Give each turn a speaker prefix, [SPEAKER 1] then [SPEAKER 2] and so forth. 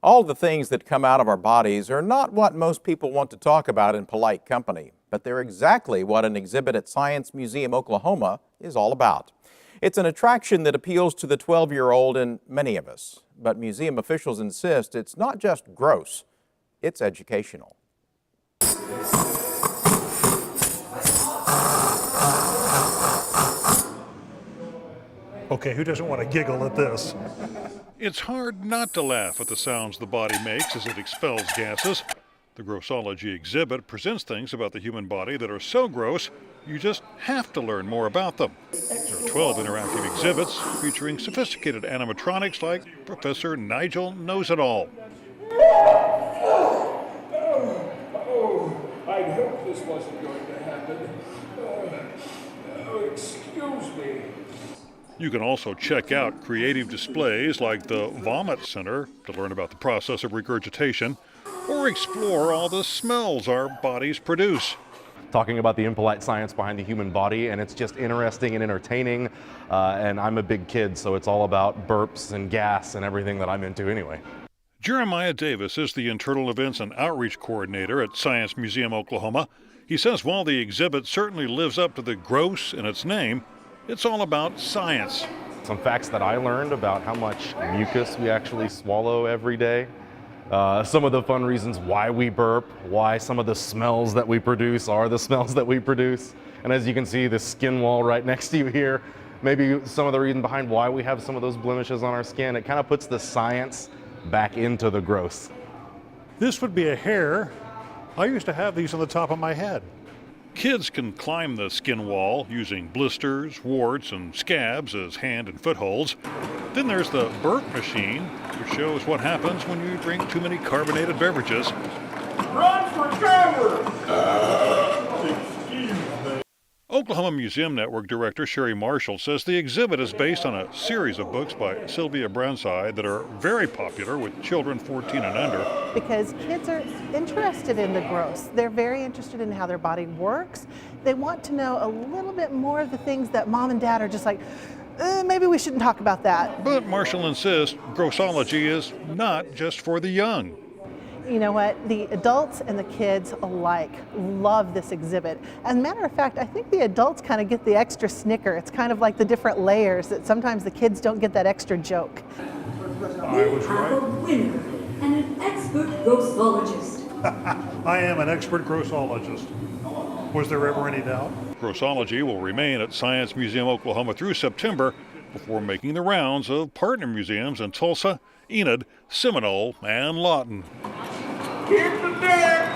[SPEAKER 1] All the things that come out of our bodies are not what most people want to talk about in polite company, but they're exactly what an exhibit at Science Museum, Oklahoma is all about. It's an attraction that appeals to the 12-year-old in many of us, but museum officials insist it's not just gross, it's educational.
[SPEAKER 2] Okay, who doesn't want to giggle at this?
[SPEAKER 3] It's hard not to laugh at the sounds the body makes as it expels gases. The Grossology exhibit presents things about the human body that are so gross, you just have to learn more about them. There are 12 interactive exhibits featuring sophisticated animatronics like Professor Nigel Knows-It-All.
[SPEAKER 4] I'd hoped this wasn't going to happen. Excuse me.
[SPEAKER 3] You can also check out creative displays like the Vomit Center to learn about the process of regurgitation, or explore all the smells our bodies produce.
[SPEAKER 5] Talking about the impolite science behind the human body, and it's just interesting and entertaining. And I'm a big kid, so it's all about burps and gas and everything that I'm into anyway.
[SPEAKER 3] Jeremiah Davis is the Internal Events and Outreach Coordinator at Science Museum, Oklahoma. He says while the exhibit certainly lives up to the gross in its name, it's all about science.
[SPEAKER 5] Some facts that I learned about how much mucus we actually swallow every day. Some of the fun reasons why we burp, why some of the smells that we produce are the smells that we produce. And as you can see, the skin wall right next to you here, maybe some of the reason behind why we have some of those blemishes on our skin. It kind of puts the science back into the gross.
[SPEAKER 2] This would be a hair. I used to have these on the top of my head.
[SPEAKER 3] Kids can climb the skin wall using blisters, warts, and scabs as hand and footholds. Then there's the burp machine, which shows what happens when you drink too many carbonated beverages.
[SPEAKER 4] Run for cover! Excuse me.
[SPEAKER 3] Oklahoma Museum Network Director Sherry Marshall says the exhibit is based on a series of books by Sylvia Brownside that are very popular with children 14 and under.
[SPEAKER 6] Because kids are interested in the gross. They're very interested in how their body works. They want to know a little bit more of the things that mom and dad are just like, maybe we shouldn't talk about that.
[SPEAKER 3] But Marshall insists Grossology is not just for the young.
[SPEAKER 6] You know what? The adults and the kids alike love this exhibit. As a matter of fact, I think the adults kind of get the extra snicker. It's kind of like the different layers that sometimes the kids don't get that extra joke.
[SPEAKER 2] I was right.
[SPEAKER 7] A winner and an expert grossologist.
[SPEAKER 2] I am an expert grossologist. Was there ever any doubt?
[SPEAKER 3] Grossology will remain at Science Museum, Oklahoma through September before making the rounds of partner museums in Tulsa, Enid, Seminole, and Lawton.
[SPEAKER 4] Keep the deck!